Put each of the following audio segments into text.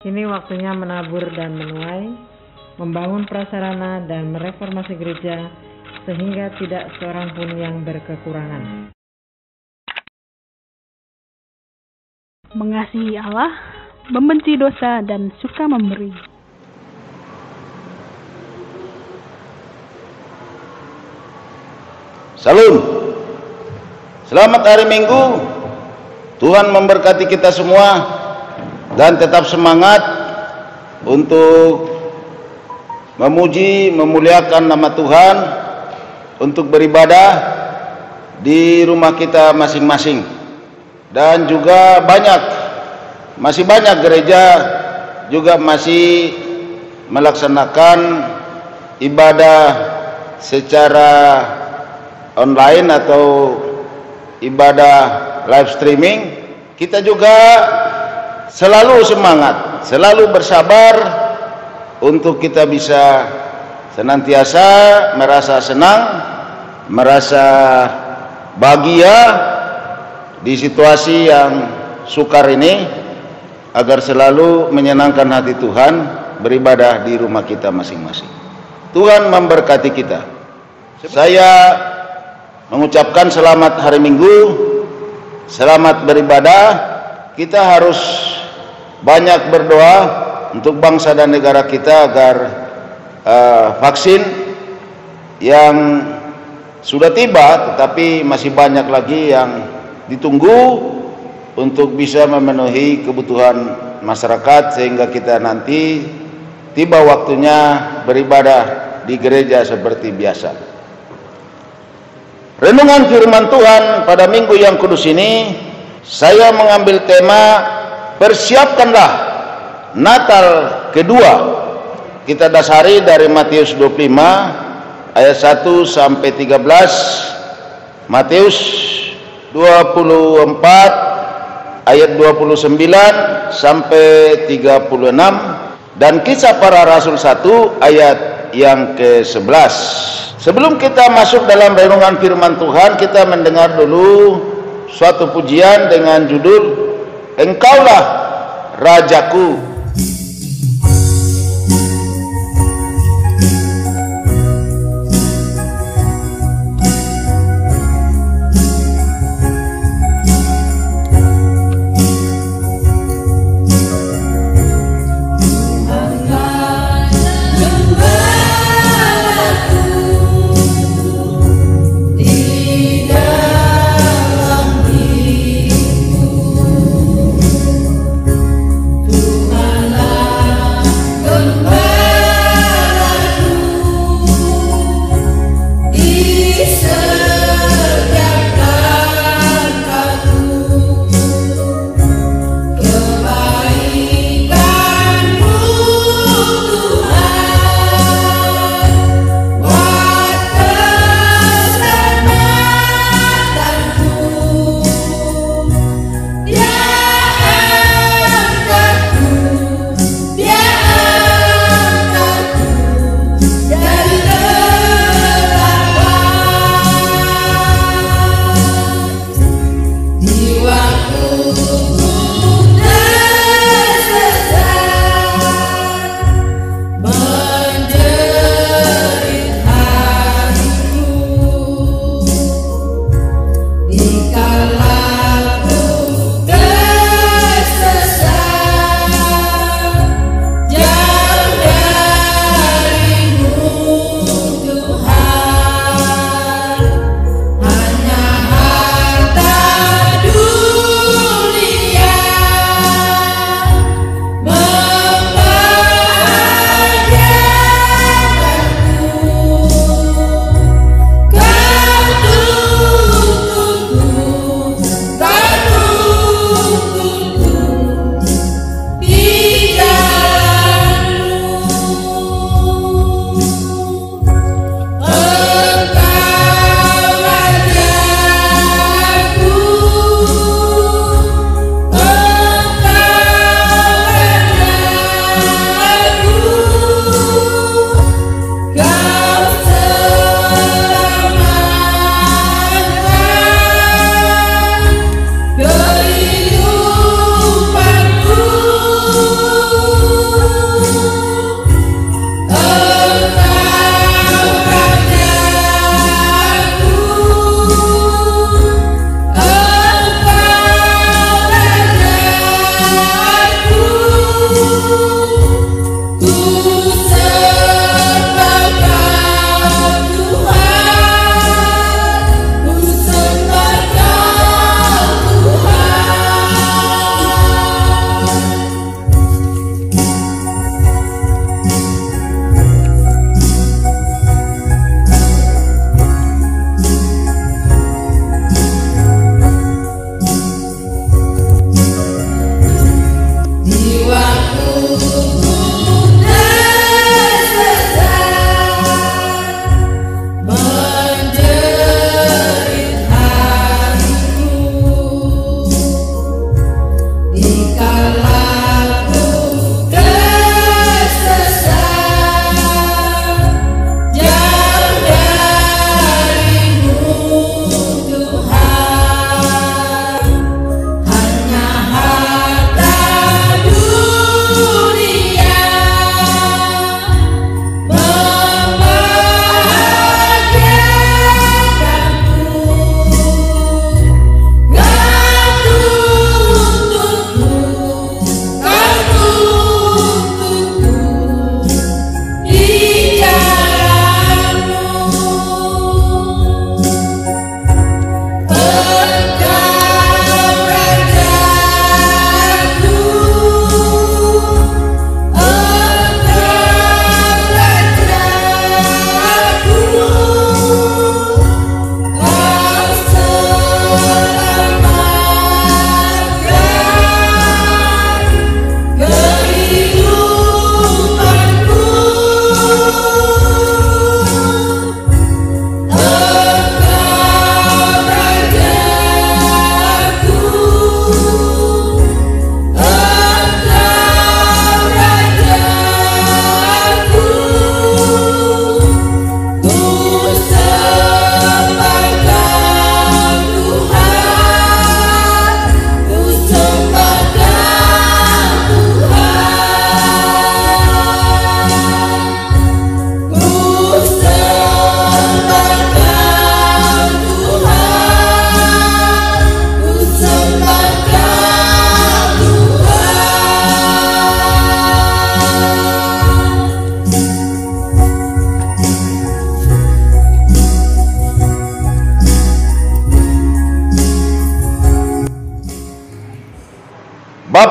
Kini waktunya menabur dan menuai, membangun prasarana dan mereformasi gereja sehingga tidak seorang pun yang berkekurangan. Mengasihi Allah, membenci dosa, dan suka memberi. Salam. Selamat hari Minggu. Tuhan memberkati kita semua dan tetap semangat untuk memuji, memuliakan nama Tuhan, untuk beribadah di rumah kita masing-masing. Dan juga masih banyak gereja juga masih melaksanakan ibadah secara online atau ibadah live streaming. Kita juga selalu semangat, selalu bersabar untuk kita bisa senantiasa merasa senang, merasa bahagia di situasi yang sukar ini, agar selalu menyenangkan hati Tuhan beribadah di rumah kita masing-masing. Tuhan memberkati kita. Saya mengucapkan selamat hari Minggu, selamat beribadah. Kita harus banyak berdoa untuk bangsa dan negara kita agar vaksin yang sudah tiba, tetapi masih banyak lagi yang ditunggu untuk bisa memenuhi kebutuhan masyarakat, sehingga kita nanti tiba waktunya beribadah di gereja seperti biasa. Renungan firman Tuhan pada minggu yang kudus ini, saya mengambil tema persiapkanlah Natal kedua. Kita dasari dari Matius 25 ayat 1 sampai 13, Matius 24 ayat 29 sampai 36, dan Kisah Para Rasul 1 ayat yang ke-11. Sebelum kita masuk dalam renungan firman Tuhan, kita mendengar dulu suatu pujian dengan judul Engkaulah Rajaku. Tuhan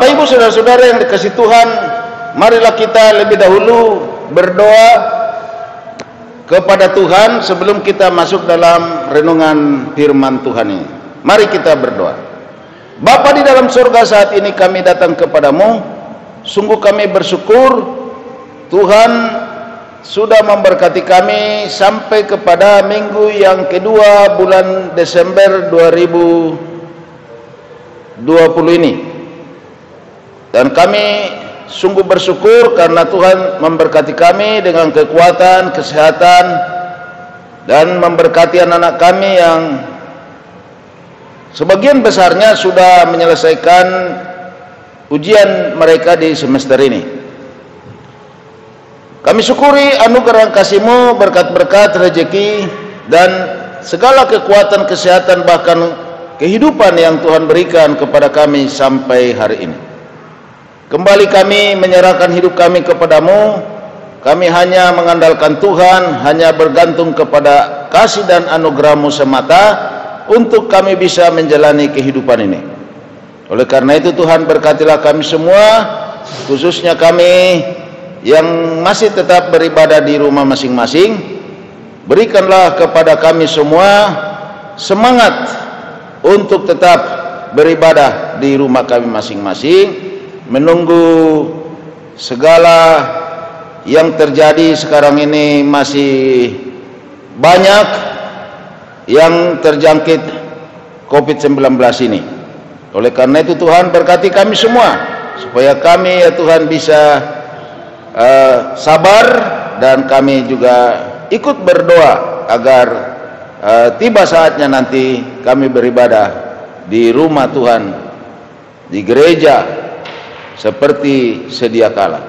Bapak Ibu saudara-saudara yang dikasihi Tuhan, marilah kita lebih dahulu berdoa kepada Tuhan sebelum kita masuk dalam renungan firman Tuhan ini. Mari kita berdoa. Bapa di dalam surga, saat ini kami datang kepadamu. Sungguh kami bersyukur Tuhan sudah memberkati kami sampai kepada minggu yang kedua bulan Desember 2020 ini. Dan kami sungguh bersyukur karena Tuhan memberkati kami dengan kekuatan, kesehatan, dan memberkati anak-anak kami yang sebagian besarnya sudah menyelesaikan ujian mereka di semester ini. Kami syukuri anugerah kasih-Mu, berkat-berkat, rezeki, dan segala kekuatan, kesehatan, bahkan kehidupan yang Tuhan berikan kepada kami sampai hari ini. Kembali kami menyerahkan hidup kami kepadamu. Kami hanya mengandalkan Tuhan, hanya bergantung kepada kasih dan anugerah-Mu semata untuk kami bisa menjalani kehidupan ini. Oleh karena itu Tuhan, berkatilah kami semua, khususnya kami yang masih tetap beribadah di rumah masing-masing. Berikanlah kepada kami semua semangat untuk tetap beribadah di rumah kami masing-masing, menunggu segala yang terjadi sekarang ini. Masih banyak yang terjangkit COVID-19 ini. Oleh karena itu Tuhan, berkati kami semua supaya kami ya Tuhan bisa sabar, dan kami juga ikut berdoa agar tiba saatnya nanti kami beribadah di rumah Tuhan, di gereja seperti sedia kala.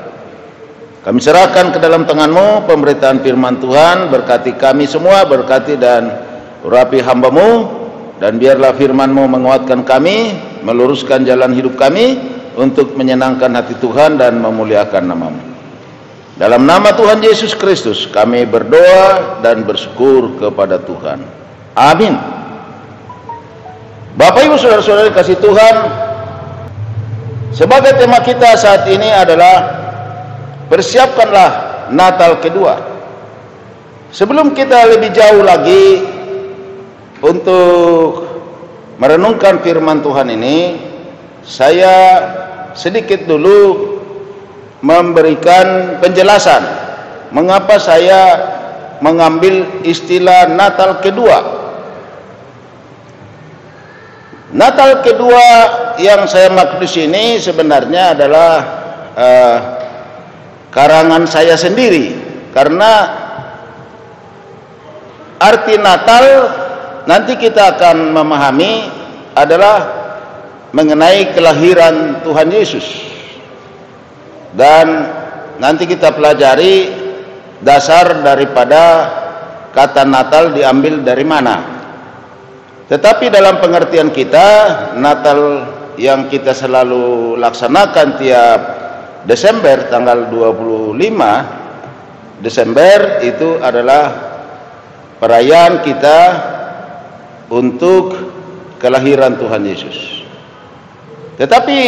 Kami serahkan ke dalam tangan-Mu pemberitaan firman Tuhan. Berkati kami semua, berkati dan urapi hamba-Mu, dan biarlah firman-Mu menguatkan kami, meluruskan jalan hidup kami untuk menyenangkan hati Tuhan dan memuliakan nama-Mu. Dalam nama Tuhan Yesus Kristus kami berdoa dan bersyukur kepada Tuhan. Amin. Bapak Ibu saudara-saudari kasih Tuhan, sebagai tema kita saat ini adalah persiapkanlah Natal kedua. Sebelum kita lebih jauh lagi untuk merenungkan firman Tuhan ini, saya sedikit dulu memberikan penjelasan mengapa saya mengambil istilah Natal kedua. Natal kedua yang saya maksud di sini sebenarnya adalah karangan saya sendiri, karena arti Natal nanti kita akan memahami adalah mengenai kelahiran Tuhan Yesus, dan nanti kita pelajari dasar daripada kata Natal diambil dari mana. Tetapi dalam pengertian kita, Natal yang kita selalu laksanakan tiap Desember, tanggal 25 Desember, itu adalah perayaan kita untuk kelahiran Tuhan Yesus. Tetapi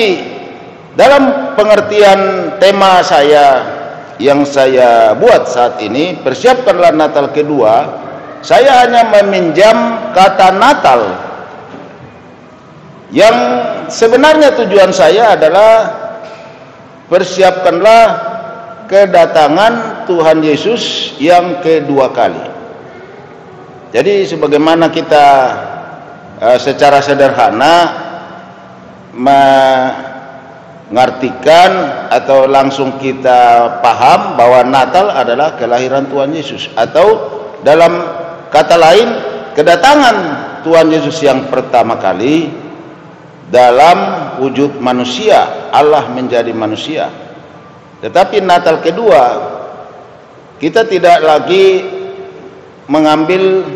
dalam pengertian tema saya yang saya buat saat ini, persiapkanlah Natal kedua, saya hanya meminjam kata Natal yang sebenarnya tujuan saya adalah persiapkanlah kedatangan Tuhan Yesus yang kedua kali. Jadi sebagaimana kita secara sederhana mengartikan atau langsung kita paham bahwa Natal adalah kelahiran Tuhan Yesus, atau dalam kata lain, kedatangan Tuhan Yesus yang pertama kali dalam wujud manusia, Allah menjadi manusia. Tetapi Natal kedua, kita tidak lagi mengambil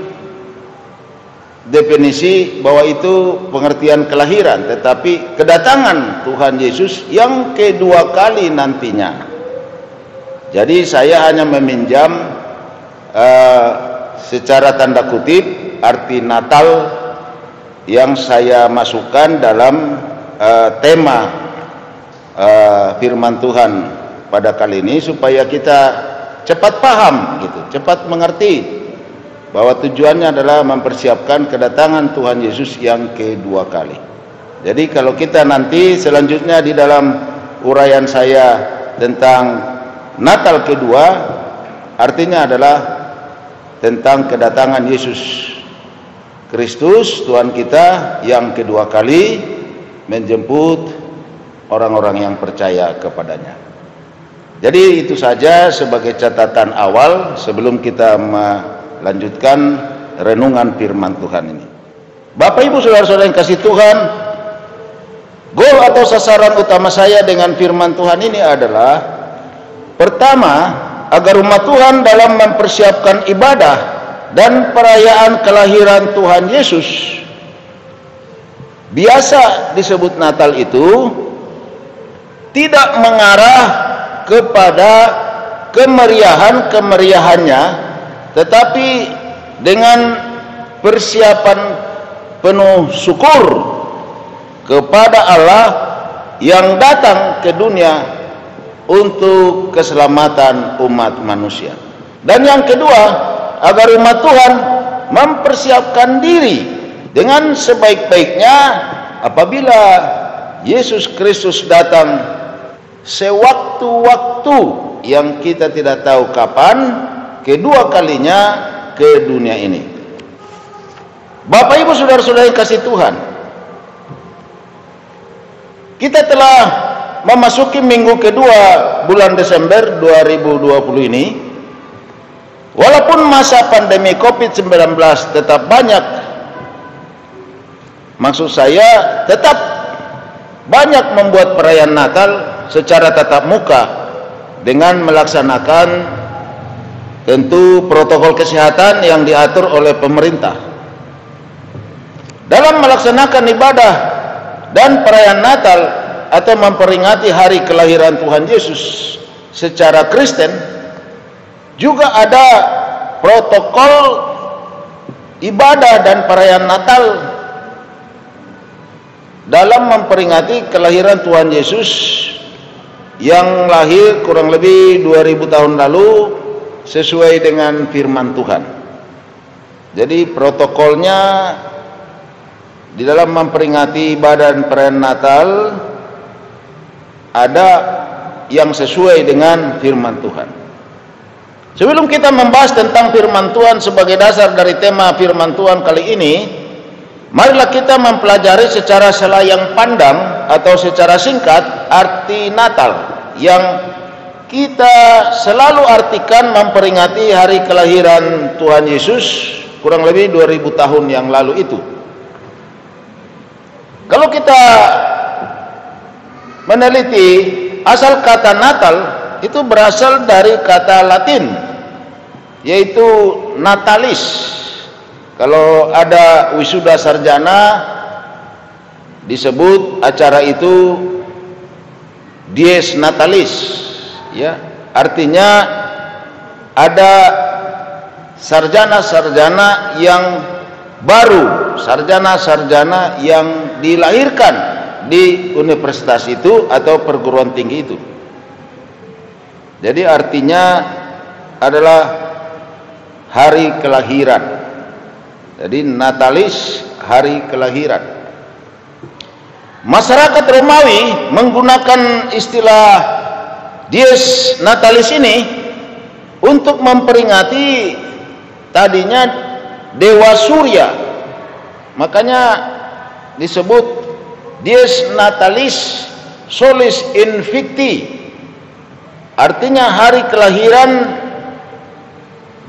definisi bahwa itu pengertian kelahiran, tetapi kedatangan Tuhan Yesus yang kedua kali nantinya. Jadi saya hanya meminjam secara tanda kutip arti Natal yang saya masukkan dalam tema firman Tuhan pada kali ini supaya kita cepat paham gitu, cepat mengerti bahwa tujuannya adalah mempersiapkan kedatangan Tuhan Yesus yang kedua kali. Jadi kalau kita nanti selanjutnya di dalam uraian saya tentang Natal kedua, artinya adalah tentang kedatangan Yesus Kristus Tuhan kita yang kedua kali menjemput orang-orang yang percaya kepadanya. Jadi itu saja sebagai catatan awal sebelum kita melanjutkan renungan firman Tuhan ini. Bapak Ibu Saudara-saudara yang kasih Tuhan, goal atau sasaran utama saya dengan firman Tuhan ini adalah pertama, agar umat Tuhan dalam mempersiapkan ibadah dan perayaan kelahiran Tuhan Yesus, biasa disebut Natal itu, tidak mengarah kepada kemeriahannya, tetapi dengan persiapan penuh syukur kepada Allah yang datang ke dunia untuk keselamatan umat manusia. Dan yang kedua, agar umat Tuhan mempersiapkan diri dengan sebaik-baiknya apabila Yesus Kristus datang sewaktu-waktu yang kita tidak tahu kapan, kedua kalinya ke dunia ini. Bapak Ibu Saudara-saudara yang kasih Tuhan, kita telah memasuki minggu kedua bulan Desember 2020 ini. Walaupun masa pandemi COVID-19 tetap banyak, maksud saya tetap banyak membuat perayaan Natal secara tatap muka dengan melaksanakan tentu protokol kesehatan yang diatur oleh pemerintah. Dalam melaksanakan ibadah dan perayaan Natal atau memperingati hari kelahiran Tuhan Yesus secara Kristen, juga ada protokol ibadah dan perayaan Natal dalam memperingati kelahiran Tuhan Yesus yang lahir kurang lebih 2000 tahun lalu sesuai dengan firman Tuhan. Jadi protokolnya di dalam memperingati ibadah dan perayaan Natal ada yang sesuai dengan firman Tuhan. Sebelum kita membahas tentang firman Tuhan sebagai dasar dari tema firman Tuhan kali ini, marilah kita mempelajari secara selayang pandang atau secara singkat arti Natal yang kita selalu artikan memperingati hari kelahiran Tuhan Yesus kurang lebih 2000 tahun yang lalu itu. Kalau kita meneliti asal kata Natal, itu berasal dari kata Latin yaitu natalis. Kalau ada wisuda sarjana disebut acara itu dies natalis, ya, artinya ada sarjana-sarjana yang baru, sarjana-sarjana yang dilahirkan di universitas itu atau perguruan tinggi itu. Jadi artinya adalah hari kelahiran. Jadi natalis, hari kelahiran. Masyarakat Romawi menggunakan istilah dies natalis ini untuk memperingati tadinya dewa Surya. Makanya disebut dies natalis solis invicti, artinya hari kelahiran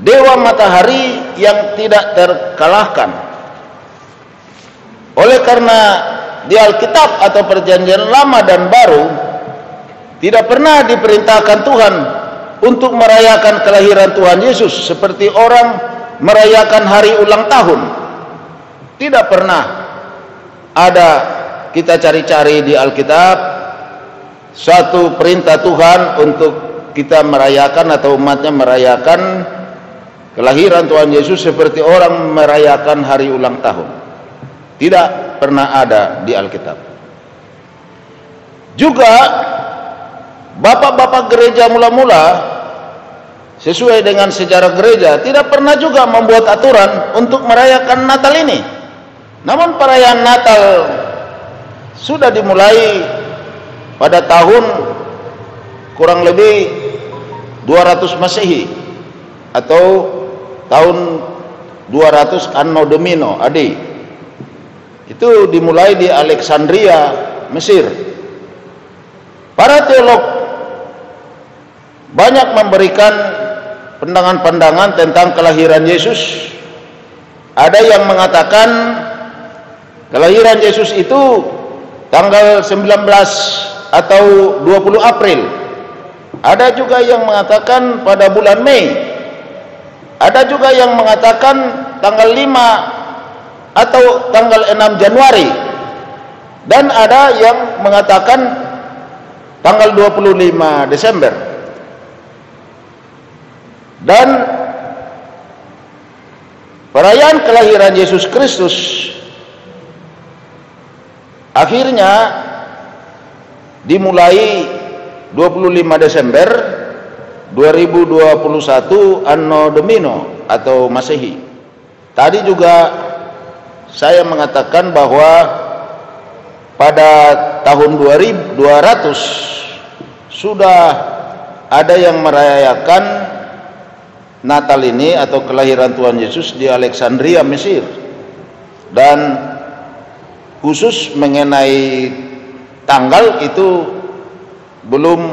dewa matahari yang tidak terkalahkan. Oleh karena di Alkitab atau Perjanjian Lama dan Baru tidak pernah diperintahkan Tuhan untuk merayakan kelahiran Tuhan Yesus seperti orang merayakan hari ulang tahun. Tidak pernah ada, kita cari-cari di Alkitab satu perintah Tuhan untuk kita merayakan atau umatnya merayakan kelahiran Tuhan Yesus seperti orang merayakan hari ulang tahun. Tidak pernah ada di Alkitab. Juga bapak-bapak gereja mula-mula sesuai dengan sejarah gereja tidak pernah juga membuat aturan untuk merayakan Natal ini. Namun perayaan Natal sudah dimulai pada tahun kurang lebih 200 Masehi atau tahun 200 Anno Domini AD. Itu dimulai di Alexandria, Mesir. Para teolog banyak memberikan pandangan-pandangan tentang kelahiran Yesus. Ada yang mengatakan kelahiran Yesus itu tanggal 19 atau 20 April. Ada juga yang mengatakan pada bulan Mei. Ada juga yang mengatakan tanggal 5 atau tanggal 6 Januari. Dan ada yang mengatakan tanggal 25 Desember. Dan perayaan kelahiran Yesus Kristus akhirnya dimulai 25 Desember 2021 Anno Domini atau Masehi. Tadi juga saya mengatakan bahwa pada tahun 2200 sudah ada yang merayakan Natal ini atau kelahiran Tuhan Yesus di Alexandria, Mesir. Dan khusus mengenai tanggal itu belum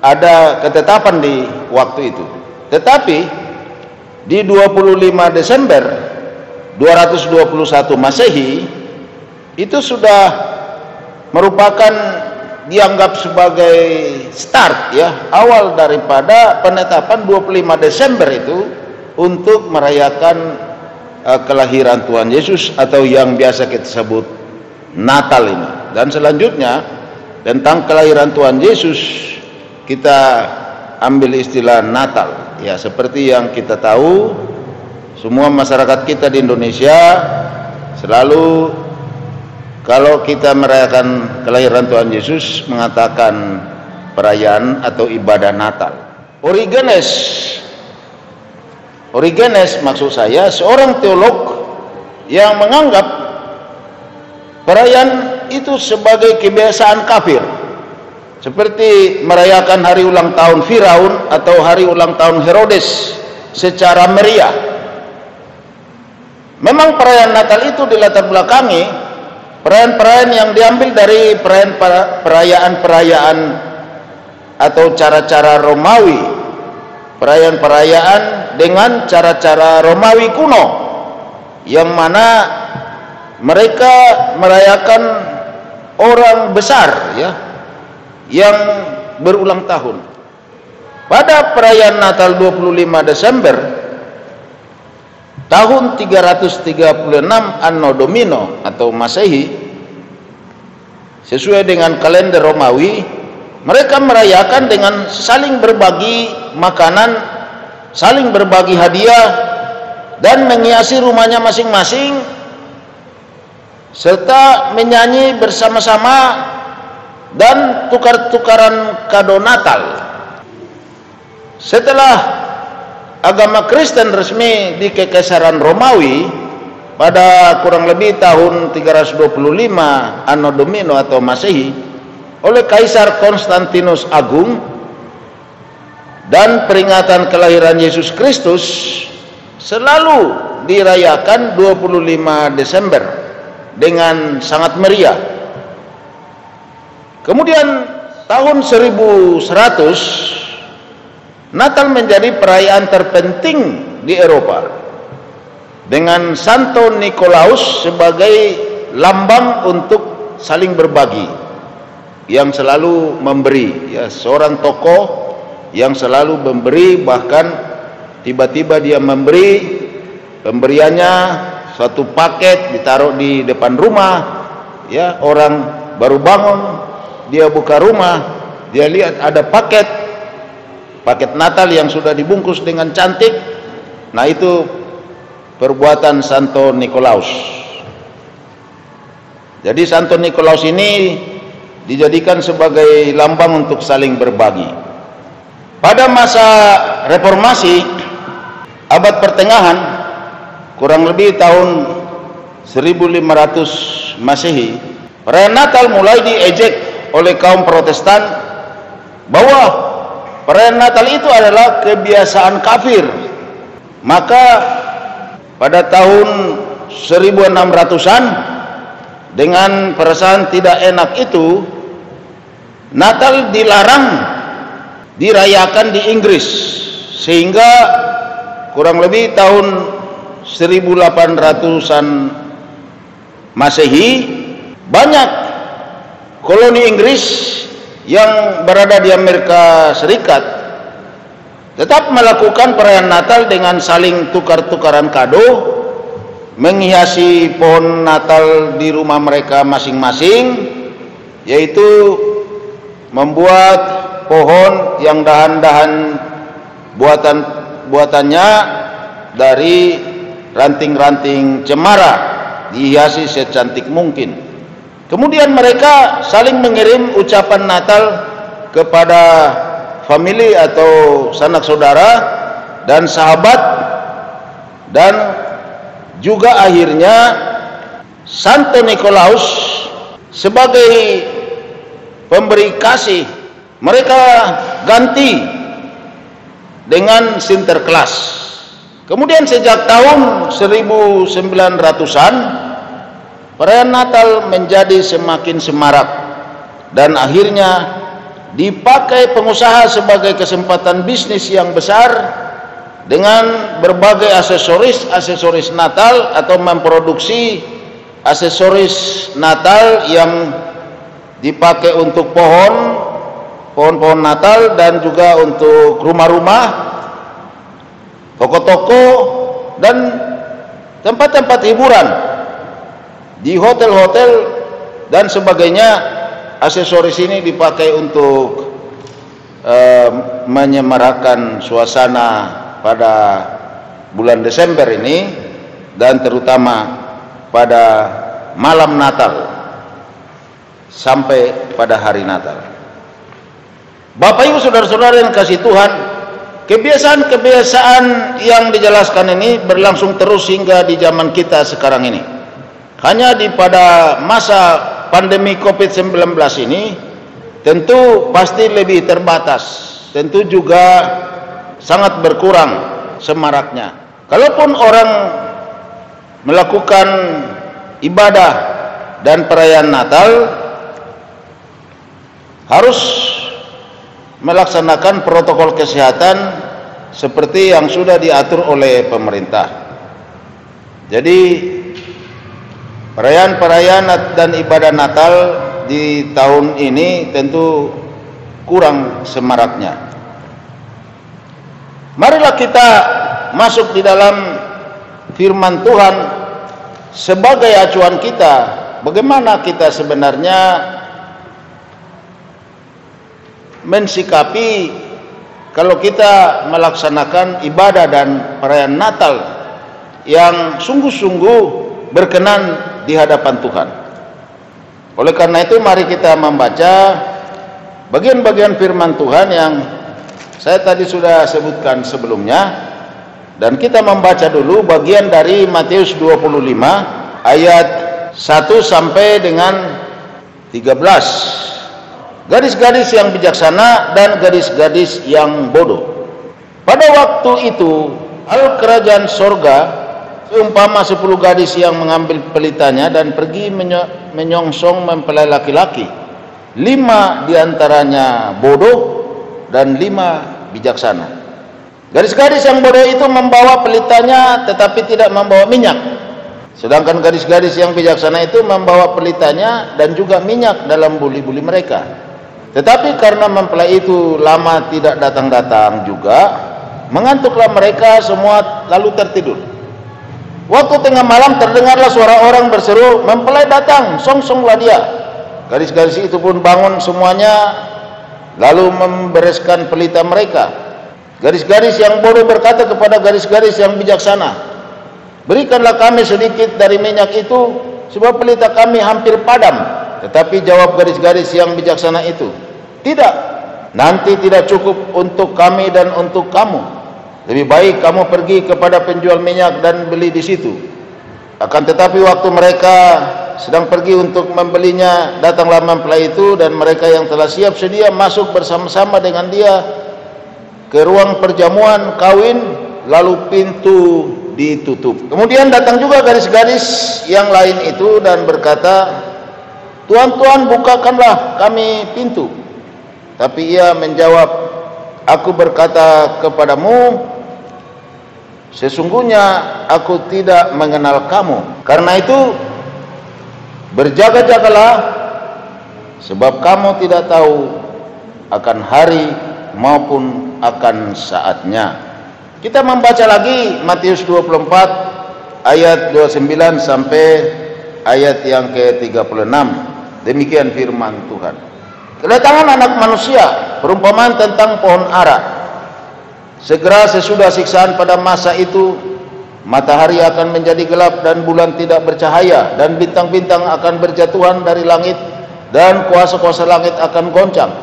ada ketetapan di waktu itu. Tetapi di 25 Desember 221 Masehi itu sudah merupakan dianggap sebagai start, ya, awal daripada penetapan 25 Desember itu untuk merayakan kelahiran Tuhan Yesus atau yang biasa kita sebut Natal ini. Dan selanjutnya tentang kelahiran Tuhan Yesus kita ambil istilah Natal, ya, seperti yang kita tahu semua masyarakat kita di Indonesia selalu kalau kita merayakan kelahiran Tuhan Yesus mengatakan perayaan atau ibadah Natal. Origenes maksud saya seorang teolog yang menganggap perayaan itu sebagai kebiasaan kafir, seperti merayakan hari ulang tahun Firaun atau hari ulang tahun Herodes secara meriah. Memang perayaan Natal itu dilatar belakangi perayaan-perayaan yang diambil dari perayaan-perayaan atau cara-cara Romawi, perayaan-perayaan dengan cara-cara Romawi kuno, yang mana mereka merayakan orang besar, ya, yang berulang tahun. Pada perayaan Natal 25 Desember tahun 336 Anno Domini atau Masehi, sesuai dengan kalender Romawi, mereka merayakan dengan saling berbagi makanan, saling berbagi hadiah, dan menghiasi rumahnya masing-masing, serta menyanyi bersama-sama dan tukar-tukaran kado Natal. Setelah agama Kristen resmi di Kekaisaran Romawi pada kurang lebih tahun 325 Anno Domini atau Masehi oleh Kaisar Konstantinus Agung, dan peringatan kelahiran Yesus Kristus selalu dirayakan 25 Desember dengan sangat meriah. Kemudian tahun 1100 Natal menjadi perayaan terpenting di Eropa dengan Santo Nikolaus sebagai lambang untuk saling berbagi, yang selalu memberi, ya, seorang tokoh yang selalu memberi, bahkan tiba-tiba dia memberi, pemberiannya suatu paket ditaruh di depan rumah, ya, orang baru bangun, dia buka rumah, dia lihat ada paket Natal yang sudah dibungkus dengan cantik. Nah, itu perbuatan Santo Nikolaus. Jadi Santo Nikolaus ini dijadikan sebagai lambang untuk saling berbagi. Pada masa reformasi abad pertengahan, kurang lebih tahun 1500 Masehi, perayaan Natal mulai diejek oleh kaum Protestan bahwa perayaan Natal itu adalah kebiasaan kafir. Maka pada tahun 1600-an, dengan perasaan tidak enak itu, Natal dilarang dirayakan di Inggris, sehingga kurang lebih tahun 1800-an Masehi banyak koloni Inggris yang berada di Amerika Serikat tetap melakukan perayaan Natal dengan saling tukar-tukaran kado, menghiasi pohon Natal di rumah mereka masing-masing, yaitu membuat pohon yang dahan-dahan buatannya dari ranting-ranting cemara, dihiasi secantik mungkin. Kemudian mereka saling mengirim ucapan Natal kepada famili atau sanak saudara dan sahabat, dan juga akhirnya Santo Nikolaus sebagai pemberi kasih mereka ganti dengan Sinterklas. Kemudian sejak tahun 1900-an perayaan Natal menjadi semakin semarak dan akhirnya dipakai pengusaha sebagai kesempatan bisnis yang besar dengan berbagai aksesoris Natal atau memproduksi aksesoris Natal yang dipakai untuk pohon-pohon Natal dan juga untuk rumah-rumah, toko-toko, dan tempat-tempat hiburan di hotel-hotel dan sebagainya. Aksesoris ini dipakai untuk menyemarakan suasana pada bulan Desember ini, dan terutama pada malam Natal sampai pada hari Natal. Bapak Ibu saudara-saudara yang kasih Tuhan, kebiasaan-kebiasaan yang dijelaskan ini berlangsung terus hingga di zaman kita sekarang ini. Hanya pada masa pandemi COVID-19 ini tentu pasti lebih terbatas, tentu juga sangat berkurang semaraknya. Kalaupun orang melakukan ibadah dan perayaan Natal, harus melaksanakan protokol kesehatan seperti yang sudah diatur oleh pemerintah. Jadi perayaan dan ibadah Natal di tahun ini tentu kurang semaraknya. Marilah kita masuk di dalam firman Tuhan sebagai acuan kita, bagaimana kita sebenarnya mensikapi kalau kita melaksanakan ibadah dan perayaan Natal yang sungguh-sungguh berkenan di hadapan Tuhan. Oleh karena itu mari kita membaca bagian-bagian firman Tuhan yang saya tadi sudah sebutkan sebelumnya, dan kita membaca dulu bagian dari Matius 25 ayat 1 sampai dengan 13. Gadis-gadis yang bijaksana dan gadis-gadis yang bodoh. Pada waktu itu al kerajaan sorga seumpama 10 gadis yang mengambil pelitanya dan pergi menyongsong mempelai laki-laki. 5 diantaranya bodoh dan 5 bijaksana. Gadis-gadis yang bodoh itu membawa pelitanya tetapi tidak membawa minyak, sedangkan gadis-gadis yang bijaksana itu membawa pelitanya dan juga minyak dalam buli-buli mereka. Tetapi karena mempelai itu lama tidak datang-datang juga, mengantuklah mereka semua lalu tertidur. Waktu tengah malam terdengarlah suara orang berseru, "Mempelai datang, songsonglah dia." Gadis-gadis itu pun bangun semuanya lalu membereskan pelita mereka. Gadis-gadis yang bodoh berkata kepada gadis-gadis yang bijaksana, "Berikanlah kami sedikit dari minyak itu, sebab pelita kami hampir padam." Tetapi jawab gadis-gadis yang bijaksana itu, "Tidak, nanti tidak cukup untuk kami dan untuk kamu. Lebih baik kamu pergi kepada penjual minyak dan beli di situ." Akan tetapi waktu mereka sedang pergi untuk membelinya, datanglah mempelai itu, dan mereka yang telah siap sedia masuk bersama-sama dengan dia ke ruang perjamuan kawin, lalu pintu ditutup. Kemudian datang juga gadis-gadis yang lain itu dan berkata, "Tuan, Tuan, bukakanlah kami pintu." Tapi ia menjawab, "Aku berkata kepadamu, sesungguhnya aku tidak mengenal kamu. Karena itu berjaga-jagalah, sebab kamu tidak tahu akan hari maupun akan saatnya." Kita membaca lagi Matius 24 ayat 29 sampai ayat yang ke-36. Demikian firman Tuhan. "Kedatangan Anak Manusia, perumpamaan tentang pohon ara. Segera sesudah siksaan pada masa itu, matahari akan menjadi gelap dan bulan tidak bercahaya, dan bintang-bintang akan berjatuhan dari langit, dan kuasa-kuasa langit akan goncang.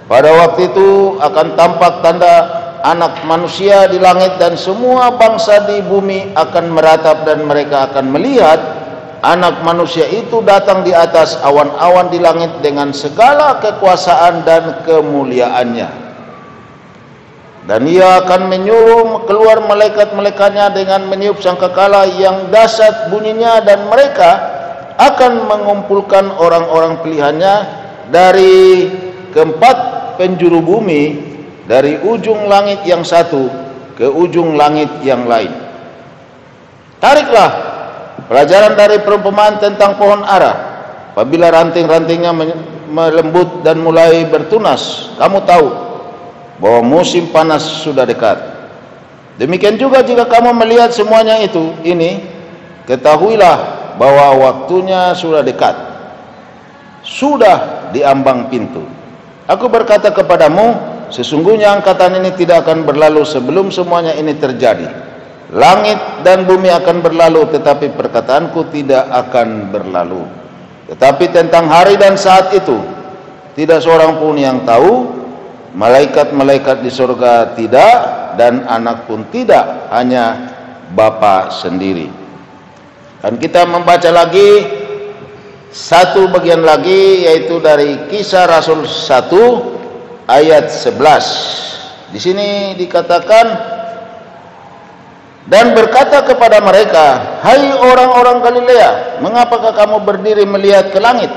Pada waktu itu akan tampak tanda Anak Manusia di langit, dan semua bangsa di bumi akan meratap, dan mereka akan melihat Anak Manusia itu datang di atas awan-awan di langit dengan segala kekuasaan dan kemuliaannya. Dan ia akan menyuruh keluar malaikat-malaikatnya dengan meniup sangkakala yang dahsyat bunyinya, dan mereka akan mengumpulkan orang-orang pilihannya dari keempat penjuru bumi, dari ujung langit yang satu ke ujung langit yang lain. Tariklah pelajaran dari perumpamaan tentang pohon ara. Apabila ranting-rantingnya melembut dan mulai bertunas, kamu tahu bahwa musim panas sudah dekat. Demikian juga jika kamu melihat semuanya ini, ketahuilah bahwa waktunya sudah dekat, sudah di ambang pintu. Aku berkata kepadamu, sesungguhnya angkatan ini tidak akan berlalu sebelum semuanya ini terjadi. Langit dan bumi akan berlalu, tetapi perkataanku tidak akan berlalu. Tetapi tentang hari dan saat itu, tidak seorang pun yang tahu, malaikat-malaikat di surga tidak, dan anak pun tidak, hanya Bapa sendiri. Dan kita membaca lagi satu bagian lagi, yaitu dari Kisah Rasul 1 ayat 11. Di sini dikatakan, "Dan berkata kepada mereka, hai orang-orang Galilea, mengapakah kamu berdiri melihat ke langit?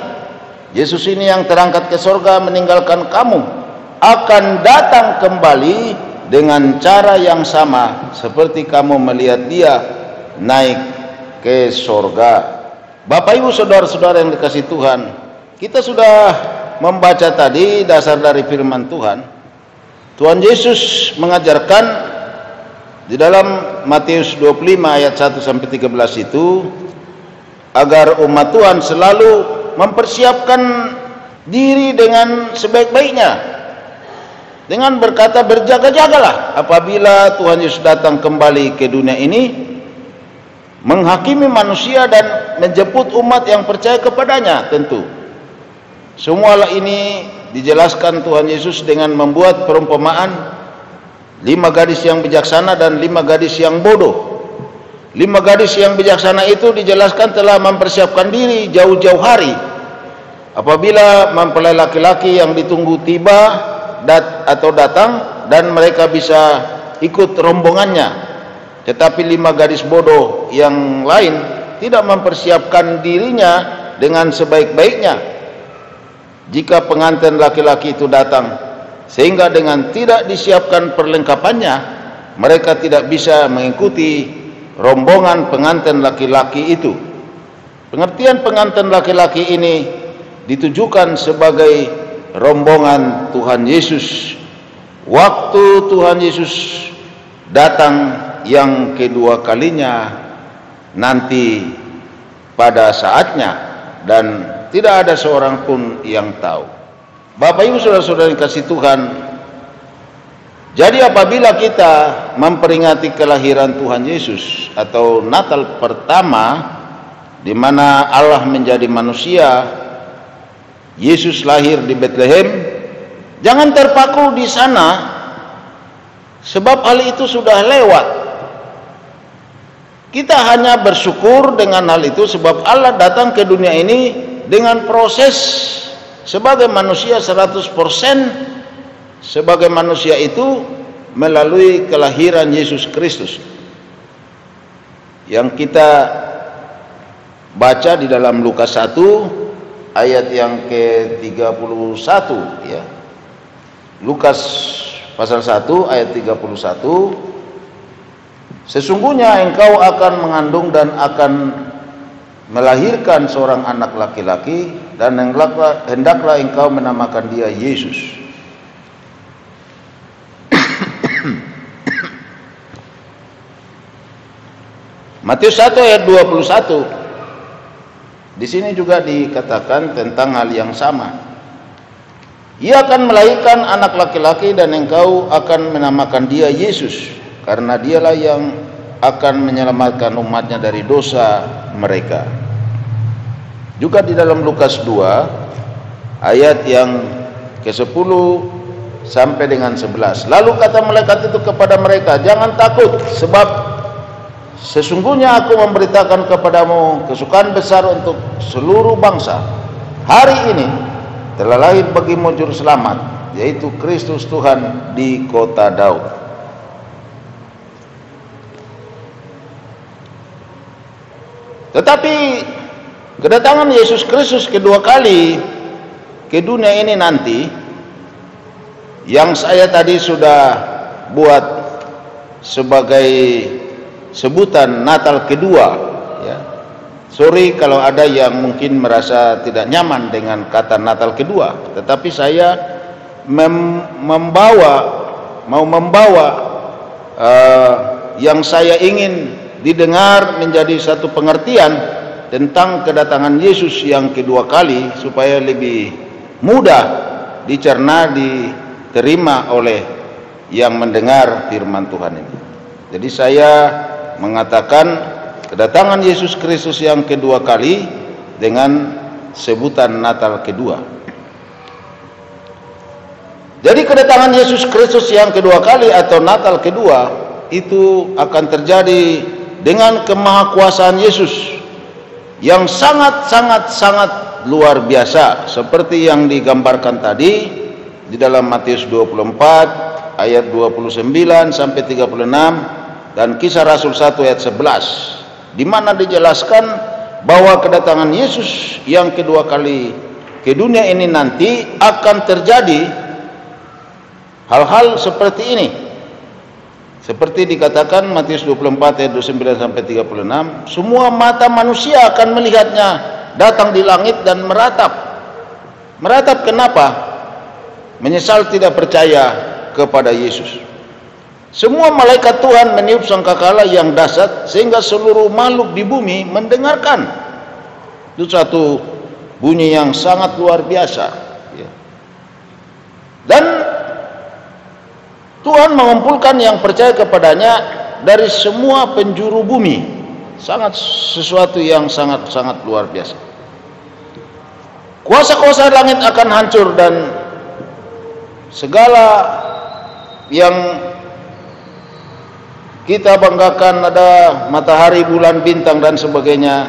Yesus ini yang terangkat ke surga meninggalkan kamu, akan datang kembali dengan cara yang sama seperti kamu melihat dia naik ke surga." Bapak Ibu saudara-saudara yang dikasihi Tuhan, kita sudah membaca tadi dasar dari firman Tuhan. Tuhan Yesus mengajarkan di dalam Matius 25 ayat 1 sampai 13 itu, agar umat Tuhan selalu mempersiapkan diri dengan sebaik-baiknya, dengan berkata, berjaga-jagalah apabila Tuhan Yesus datang kembali ke dunia ini, menghakimi manusia dan menjemput umat yang percaya kepadanya. Tentu semualah ini dijelaskan Tuhan Yesus dengan membuat perumpamaan 5 gadis yang bijaksana dan 5 gadis yang bodoh. 5 gadis yang bijaksana itu dijelaskan telah mempersiapkan diri jauh-jauh hari apabila mempelai laki-laki yang ditunggu tiba atau datang, dan mereka bisa ikut rombongannya. Tetapi 5 gadis bodoh yang lain tidak mempersiapkan dirinya dengan sebaik-baiknya jika pengantin laki-laki itu datang, sehingga dengan tidak disiapkan perlengkapannya, mereka tidak bisa mengikuti rombongan pengantin laki-laki itu. Pengertian pengantin laki-laki ini ditujukan sebagai rombongan Tuhan Yesus waktu Tuhan Yesus datang yang kedua kalinya nanti pada saatnya, dan tidak ada seorang pun yang tahu. Bapak Ibu saudara-saudara yang kasih Tuhan, jadi apabila kita memperingati kelahiran Tuhan Yesus atau Natal pertama, di mana Allah menjadi manusia Yesus lahir di Bethlehem, jangan terpaku di sana, sebab hal itu sudah lewat. Kita hanya bersyukur dengan hal itu, sebab Allah datang ke dunia ini dengan proses sebagai manusia 100%, sebagai manusia itu melalui kelahiran Yesus Kristus yang kita baca di dalam Lukas 1 ayat yang ke-31 ya. Lukas pasal 1 ayat 31, sesungguhnya engkau akan mengandung dan akan melahirkan seorang anak laki-laki, dan hendaklah engkau menamakan dia Yesus. Matius 1 ayat 21, di sini juga dikatakan tentang hal yang sama. Ia akan melahirkan anak laki-laki dan engkau akan menamakan dia Yesus, karena dialah yang akan menyelamatkan umatnya dari dosa mereka. Juga di dalam Lukas 2 ayat yang ke-10 sampai dengan 11. Lalu kata malaikat itu kepada mereka, jangan takut, sebab sesungguhnya aku memberitakan kepadamu kesukaan besar untuk seluruh bangsa. Hari ini telah lahir bagimu juru selamat, yaitu Kristus Tuhan di kota Daud. Tetapi kedatangan Yesus Kristus kedua kali ke dunia ini nanti, yang saya tadi sudah buat sebagai sebutan Natal kedua ya. Sorry kalau ada yang mungkin merasa tidak nyaman dengan kata Natal kedua, tetapi saya mau membawa yang saya ingin didengar menjadi satu pengertian tentang kedatangan Yesus yang kedua kali, supaya lebih mudah dicerna, diterima oleh yang mendengar firman Tuhan ini. Jadi saya mengatakan kedatangan Yesus Kristus yang kedua kali dengan sebutan Natal kedua. Jadi kedatangan Yesus Kristus yang kedua kali atau Natal kedua itu akan terjadi dengan kemahakuasaan Yesus yang sangat luar biasa, seperti yang digambarkan tadi di dalam Matius 24 ayat 29 sampai 36 dan Kisah Rasul 1 ayat 11, di mana dijelaskan bahwa kedatangan Yesus yang kedua kali ke dunia ini nanti akan terjadi hal-hal seperti ini. Seperti dikatakan Matius 24 ayat 29 sampai 36, semua mata manusia akan melihatnya datang di langit dan meratap. Meratap kenapa? Menyesal tidak percaya kepada Yesus. Semua malaikat Tuhan meniup sangkakala yang dahsyat sehingga seluruh makhluk di bumi mendengarkan. Itu satu bunyi yang sangat luar biasa ya. Dan Tuhan mengumpulkan yang percaya kepadanya dari semua penjuru bumi. Sesuatu yang sangat luar biasa. Kuasa-kuasa langit akan hancur dan segala yang kita banggakan, ada matahari, bulan, bintang dan sebagainya,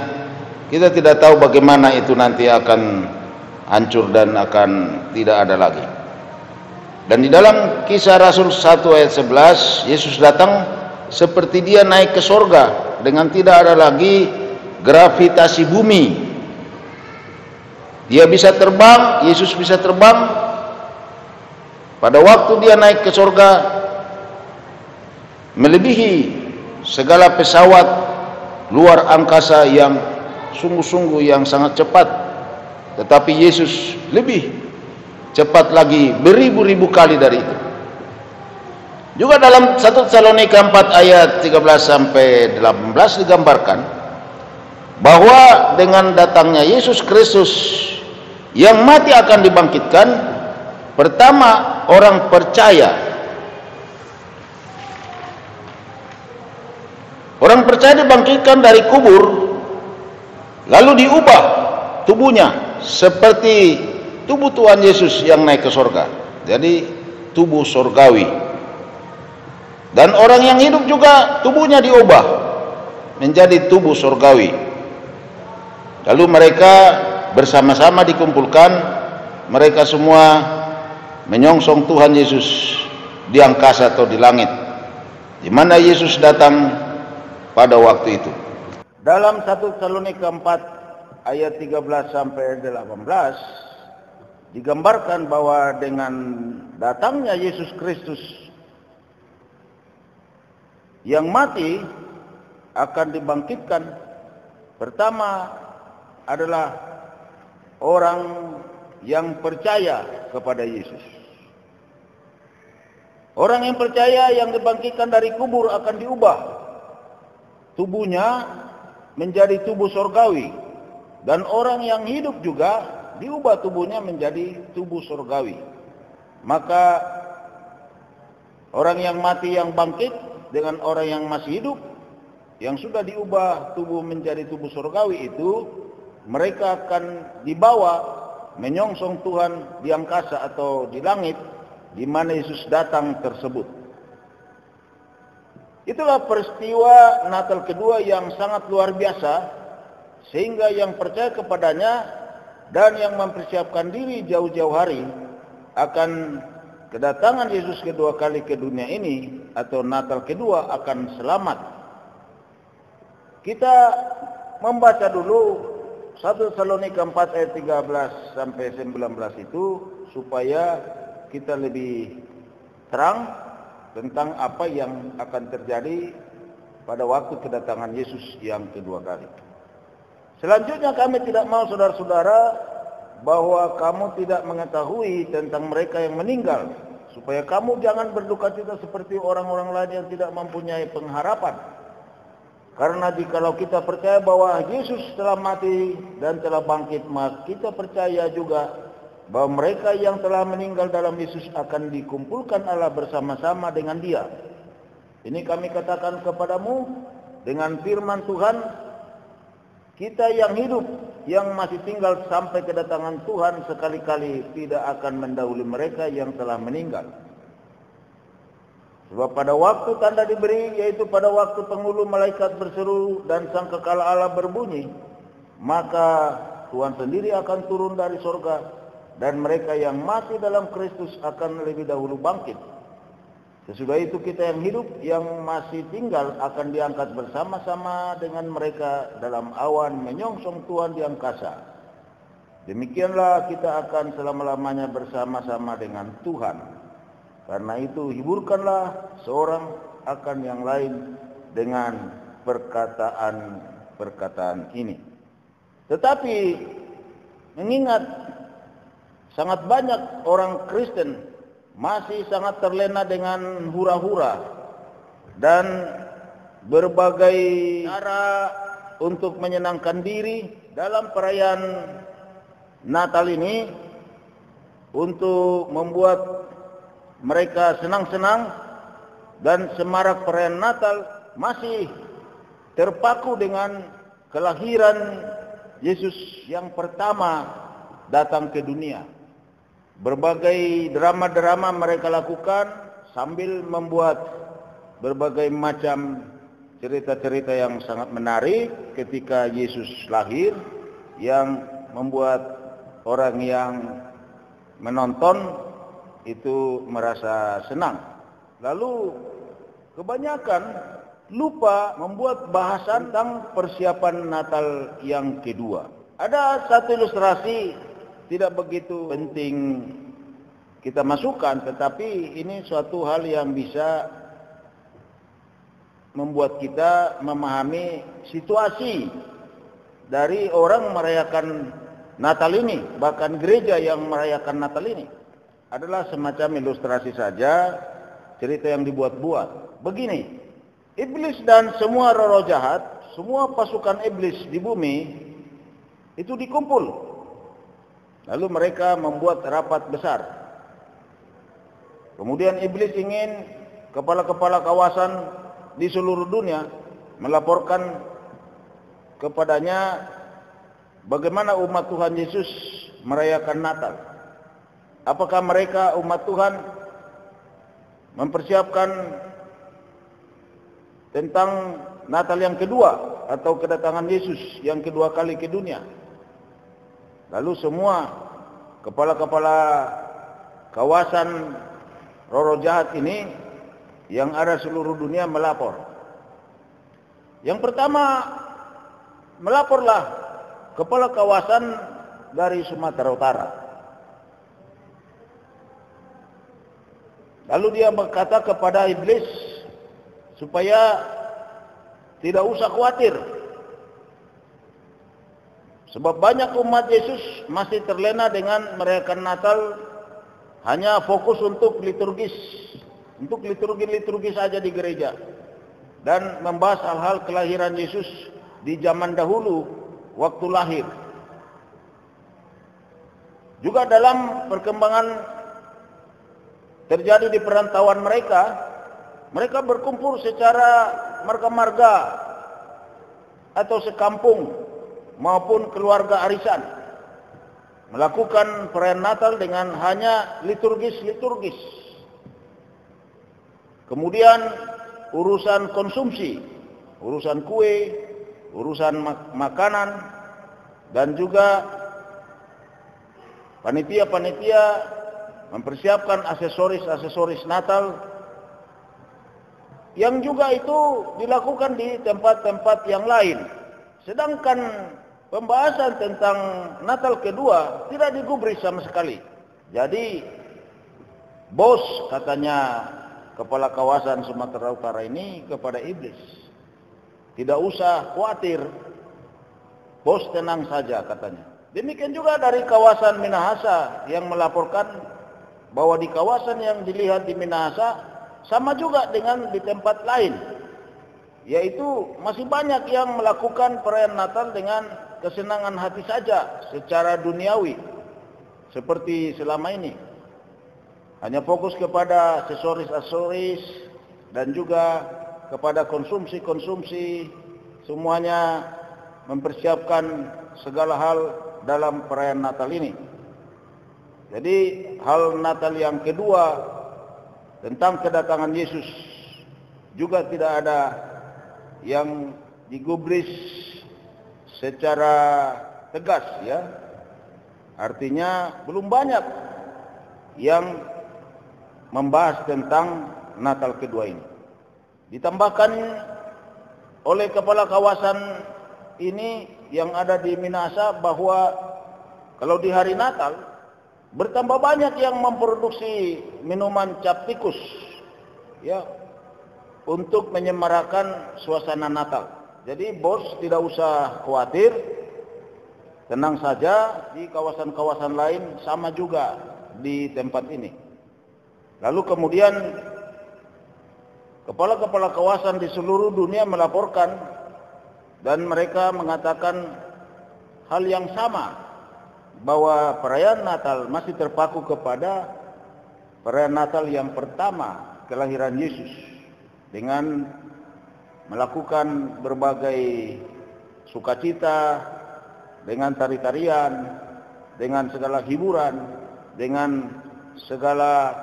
kita tidak tahu bagaimana itu nanti akan hancur dan akan tidak ada lagi. Dan di dalam Kisah Rasul 1 ayat 11, Yesus datang seperti dia naik ke sorga dengan tidak ada lagi gravitasi bumi. Dia bisa terbang, Yesus bisa terbang. Pada waktu dia naik ke sorga, melebihi segala pesawat luar angkasa yang sungguh-sungguh yang sangat cepat. Tetapi Yesus lebih cepat lagi beribu-ribu kali dari itu. Juga dalam 1 Tesalonika 4 ayat 13 sampai 18 digambarkan bahwa dengan datangnya Yesus Kristus yang mati akan dibangkitkan. Pertama, orang percaya. Orang percaya dibangkitkan dari kubur, lalu diubah tubuhnya seperti tubuh Tuhan Yesus yang naik ke sorga. Jadi tubuh sorgawi. Dan orang yang hidup juga tubuhnya diubah menjadi tubuh sorgawi. Lalu mereka bersama-sama dikumpulkan, mereka semua menyongsong Tuhan Yesus di angkasa atau di langit, di mana Yesus datang pada waktu itu. Dalam 1 Tesalonika 4 ayat 13 sampai 18 digambarkan bahwa dengan datangnya Yesus Kristus yang mati akan dibangkitkan. Pertama adalah orang yang percaya kepada Yesus. Orang yang percaya yang dibangkitkan dari kubur akan diubah tubuhnya menjadi tubuh sorgawi, dan orang yang hidup juga diubah tubuhnya menjadi tubuh sorgawi. Maka orang yang mati yang bangkit dengan orang yang masih hidup yang sudah diubah tubuh menjadi tubuh sorgawi itu, mereka akan dibawa menyongsong Tuhan di angkasa atau di langit di mana Yesus datang tersebut. Itulah peristiwa Natal kedua yang sangat luar biasa, sehingga yang percaya kepadanya dan yang mempersiapkan diri jauh-jauh hari akan kedatangan Yesus kedua kali ke dunia ini atau Natal kedua akan selamat. Kita membaca dulu 1 Tesalonika 4 ayat 13 sampai 19 itu supaya kita lebih terang tentang apa yang akan terjadi pada waktu kedatangan Yesus yang kedua kali. Selanjutnya kami tidak mau saudara-saudara bahwa kamu tidak mengetahui tentang mereka yang meninggal, supaya kamu jangan berduka cita seperti orang-orang lain yang tidak mempunyai pengharapan. Karena jikalau kita percaya bahwa Yesus telah mati dan telah bangkit, maka kita percaya juga bahwa mereka yang telah meninggal dalam Yesus akan dikumpulkan Allah bersama-sama dengan Dia. Ini kami katakan kepadamu dengan firman Tuhan, kita yang hidup, yang masih tinggal sampai kedatangan Tuhan sekali-kali tidak akan mendahului mereka yang telah meninggal. Sebab pada waktu tanda diberi, yaitu pada waktu penghulu malaikat berseru dan sangkakala Allah berbunyi, maka Tuhan sendiri akan turun dari sorga, dan mereka yang mati dalam Kristus akan lebih dahulu bangkit. Sesudah itu kita yang hidup, yang masih tinggal akan diangkat bersama-sama dengan mereka dalam awan menyongsong Tuhan di angkasa. Demikianlah kita akan selama-lamanya bersama-sama dengan Tuhan. Karena itu hiburkanlah seorang akan yang lain dengan perkataan-perkataan ini. Tetapi mengingat sangat banyak orang Kristen masih sangat terlena dengan hura-hura dan berbagai cara untuk menyenangkan diri dalam perayaan Natal ini, untuk membuat mereka senang-senang dan semarak perayaan Natal masih terpaku dengan kelahiran Yesus yang pertama datang ke dunia. Berbagai drama-drama mereka lakukan sambil membuat berbagai macam cerita-cerita yang sangat menarik ketika Yesus lahir, yang membuat orang yang menonton itu merasa senang. Lalu kebanyakan lupa membuat bahasan tentang persiapan Natal yang kedua. Ada satu ilustrasi, tidak begitu penting kita masukkan, tetapi ini suatu hal yang bisa membuat kita memahami situasi dari orang merayakan Natal ini, bahkan gereja yang merayakan Natal ini. Adalah semacam ilustrasi saja, cerita yang dibuat-buat. Begini, iblis dan semua roh-roh jahat, semua pasukan iblis di bumi itu dikumpul. Lalu mereka membuat rapat besar. Kemudian iblis ingin kepala-kepala kawasan di seluruh dunia melaporkan kepadanya bagaimana umat Tuhan Yesus merayakan Natal. apakah mereka umat Tuhan mempersiapkan tentang Natal yang kedua atau kedatangan Yesus yang kedua kali ke dunia. Lalu semua kepala-kepala kawasan roh jahat ini yang ada seluruh dunia melapor. Yang pertama, melaporlah kepala kawasan dari Sumatera Utara. Lalu dia berkata kepada iblis supaya tidak usah khawatir, sebab banyak umat Yesus masih terlena dengan merayakan Natal hanya fokus untuk liturgi saja di gereja dan membahas hal-hal kelahiran Yesus di zaman dahulu waktu lahir. Juga dalam perkembangan terjadi di perantauan mereka berkumpul secara marga-marga atau sekampung maupun keluarga arisan, melakukan perayaan Natal dengan hanya liturgis. Kemudian urusan konsumsi, urusan kue, urusan makanan, dan juga panitia-panitia mempersiapkan aksesoris Natal, yang juga itu dilakukan di tempat-tempat yang lain. Sedangkan pembahasan tentang Natal kedua tidak digubris sama sekali. Jadi bos, katanya kepala kawasan Sumatera Utara ini kepada iblis, tidak usah khawatir, bos tenang saja, katanya. Demikian juga dari kawasan Minahasa yang melaporkan bahwa di kawasan yang dilihat di Minahasa sama juga dengan di tempat lain, yaitu masih banyak yang melakukan perayaan Natal dengan kesenangan hati saja secara duniawi seperti selama ini, hanya fokus kepada aksesoris dan juga kepada konsumsi, semuanya mempersiapkan segala hal dalam perayaan Natal ini. Jadi hal Natal yang kedua tentang kedatangan Yesus juga tidak ada yang digubris secara tegas, ya. Artinya belum banyak yang membahas tentang Natal kedua ini. Ditambahkan oleh kepala kawasan ini yang ada di Minahasa bahwa kalau di hari Natal bertambah banyak yang memproduksi minuman cap tikus, ya, untuk menyemarakan suasana Natal. Jadi bos tidak usah khawatir, tenang saja, di kawasan-kawasan lain sama juga di tempat ini. Lalu kemudian kepala-kepala kawasan di seluruh dunia melaporkan dan mereka mengatakan hal yang sama, bahwa perayaan Natal masih terpaku kepada perayaan Natal yang pertama, kelahiran Yesus, dengan melakukan berbagai sukacita, dengan tari-tarian, dengan segala hiburan, dengan segala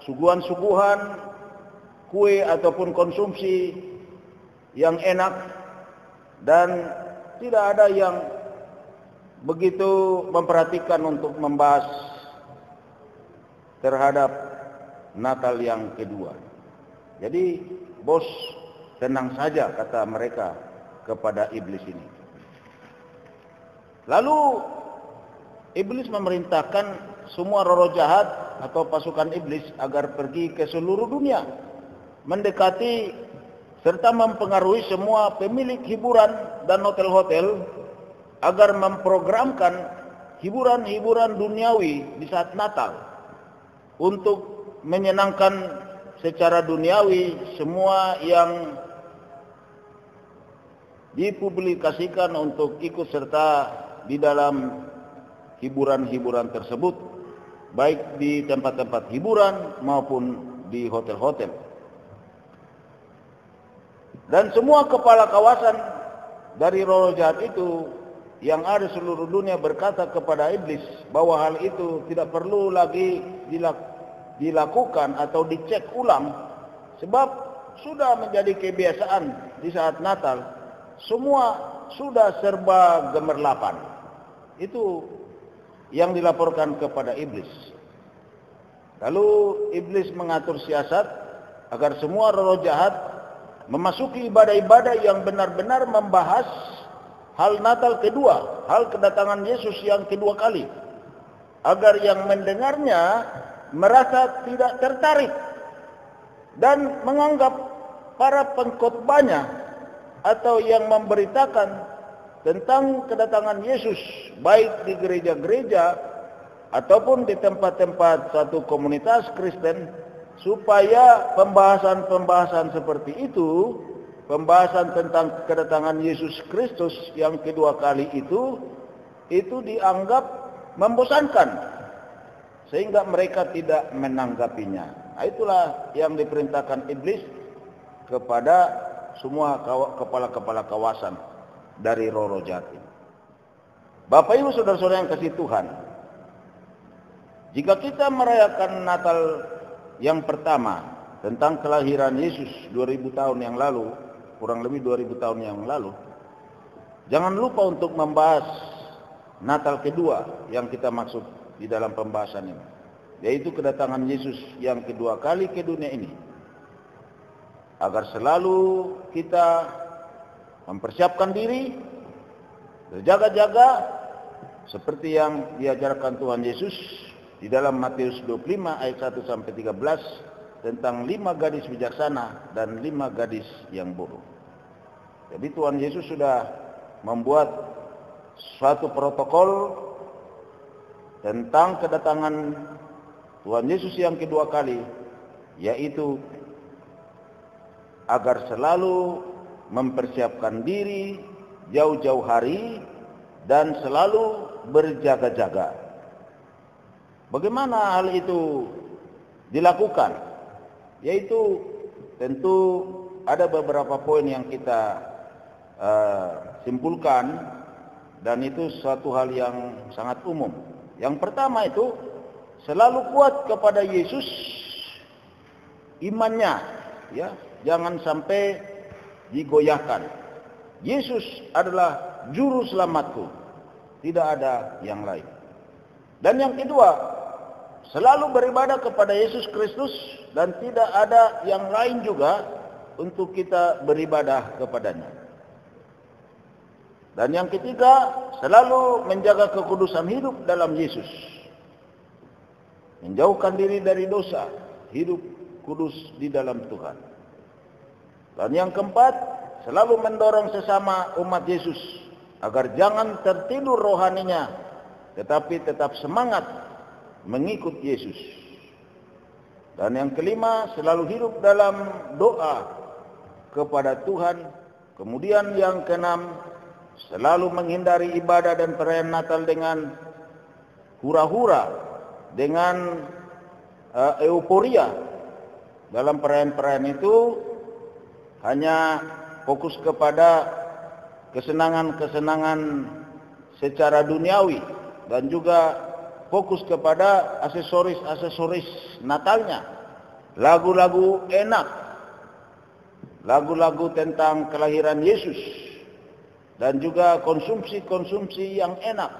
suguhan-suguhan, kue ataupun konsumsi yang enak, dan tidak ada yang begitu memperhatikan untuk membahas terhadap Natal yang kedua. Jadi bos tenang saja, kata mereka kepada iblis ini. Lalu iblis memerintahkan semua roh jahat atau pasukan iblis agar pergi ke seluruh dunia, mendekati serta mempengaruhi semua pemilik hiburan dan hotel-hotel agar memprogramkan hiburan-hiburan duniawi di saat Natal untuk menyenangkan secara duniawi semua yang dipublikasikan untuk ikut serta di dalam hiburan-hiburan tersebut, baik di tempat-tempat hiburan maupun di hotel-hotel. Dan semua kepala kawasan dari roh jahat itu yang ada seluruh dunia berkata kepada iblis bahwa hal itu tidak perlu lagi dilakukan atau dicek ulang, sebab sudah menjadi kebiasaan di saat Natal, semua sudah serba gemerlapan. Itu yang dilaporkan kepada iblis. Lalu iblis mengatur siasat agar semua roh jahat memasuki ibadah-ibadah yang benar-benar membahas hal Natal kedua, hal kedatangan Yesus yang kedua kali, agar yang mendengarnya merasa tidak tertarik dan menganggap para pengkhotbahnya atau yang memberitakan tentang kedatangan Yesus baik di gereja-gereja ataupun di tempat-tempat satu komunitas Kristen, supaya pembahasan-pembahasan seperti itu, pembahasan tentang kedatangan Yesus Kristus yang kedua kali itu dianggap membosankan, sehingga mereka tidak menanggapinya. Itulah yang diperintahkan iblis kepada semua kepala-kepala kawasan dari roh-roh jahat ini. Bapak Ibu saudara-saudara yang kasih Tuhan, jika kita merayakan Natal yang pertama tentang kelahiran Yesus 2000 tahun yang lalu, kurang lebih 2000 tahun yang lalu, jangan lupa untuk membahas Natal kedua yang kita maksud di dalam pembahasan ini, yaitu kedatangan Yesus yang kedua kali ke dunia ini, agar selalu kita mempersiapkan diri, berjaga-jaga seperti yang diajarkan Tuhan Yesus di dalam Matius 25 ayat 1 sampai 13 tentang 5 gadis bijaksana dan 5 gadis yang bodoh. Jadi Tuhan Yesus sudah membuat suatu protokol tentang kedatangan Tuhan Yesus yang kedua kali, yaitu agar selalu mempersiapkan diri jauh-jauh hari dan selalu berjaga-jaga. Bagaimana hal itu dilakukan? Yaitu tentu ada beberapa poin yang kita simpulkan, dan itu suatu hal yang sangat umum. Yang pertama itu selalu kuat kepada Yesus imannya, ya, jangan sampai digoyahkan. Yesus adalah juru selamatku, tidak ada yang lain. Dan yang kedua, selalu beribadah kepada Yesus Kristus dan tidak ada yang lain juga untuk kita beribadah kepadanya. Dan yang ketiga, selalu menjaga kekudusan hidup dalam Yesus, menjauhkan diri dari dosa, hidup kudus di dalam Tuhan. Dan yang keempat, selalu mendorong sesama umat Yesus agar jangan tertidur rohaninya, tetapi tetap semangat mengikut Yesus. Dan yang kelima, selalu hidup dalam doa kepada Tuhan. Kemudian yang keenam, selalu menghindari ibadah dan perayaan Natal dengan hura-hura, dengan euforia. Dalam perayaan-perayaan itu hanya fokus kepada kesenangan-kesenangan secara duniawi, dan juga fokus kepada aksesoris-aksesoris Natalnya, lagu-lagu enak, lagu-lagu tentang kelahiran Yesus, dan juga konsumsi-konsumsi yang enak,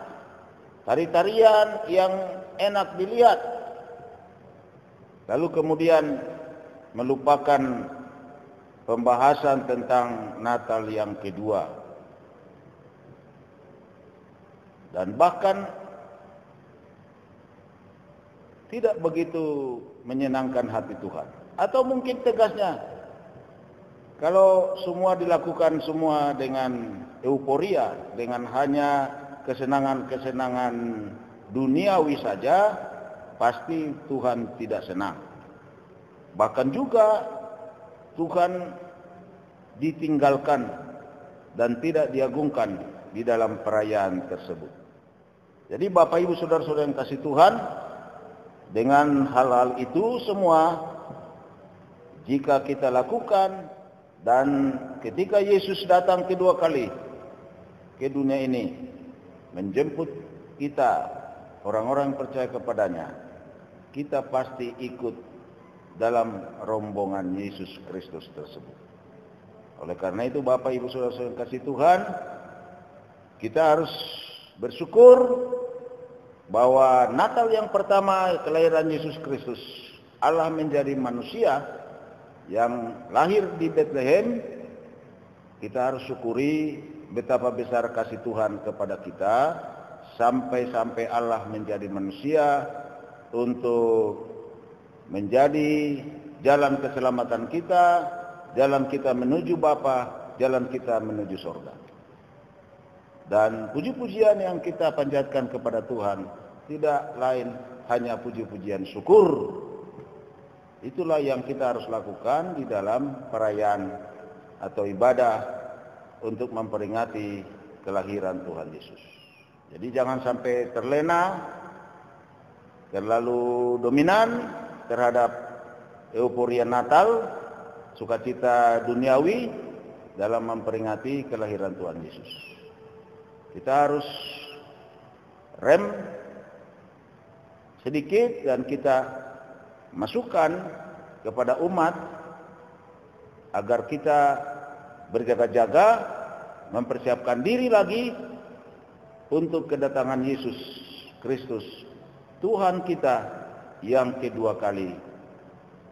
tari-tarian yang enak dilihat. Lalu kemudian melupakan pembahasan tentang Natal yang kedua, dan bahkan tidak begitu menyenangkan hati Tuhan. Atau mungkin tegasnya, kalau semua dilakukan semua dengan euforia, dengan hanya kesenangan-kesenangan duniawi saja, pasti Tuhan tidak senang. Bahkan juga Tuhan ditinggalkan dan tidak diagungkan di dalam perayaan tersebut. Jadi Bapak Ibu saudara-saudara yang kasih Tuhan, dengan hal-hal itu semua jika kita lakukan, dan ketika Yesus datang kedua kali ke dunia ini, menjemput kita, orang-orang yang percaya kepadanya, kita pasti ikut dalam rombongan Yesus Kristus tersebut. Oleh karena itu Bapak Ibu Saudara yang kasih Tuhan, kita harus bersyukur bahwa Natal yang pertama, kelahiran Yesus Kristus, Allah menjadi manusia yang lahir di Bethlehem. Kita harus syukuri betapa besar kasih Tuhan kepada kita, sampai-sampai Allah menjadi manusia untuk menjadi jalan keselamatan kita, jalan kita menuju Bapa, jalan kita menuju surga. Dan puji-pujian yang kita panjatkan kepada Tuhan tidak lain hanya puji-pujian syukur. Itulah yang kita harus lakukan di dalam perayaan atau ibadah untuk memperingati kelahiran Tuhan Yesus. Jadi jangan sampai terlena, terlalu dominan terhadap euforia Natal, sukacita duniawi dalam memperingati kelahiran Tuhan Yesus. Kita harus rem sedikit dan kita masukkan kepada umat agar kita berjaga-jaga, mempersiapkan diri lagi untuk kedatangan Yesus Kristus, Tuhan kita yang kedua kali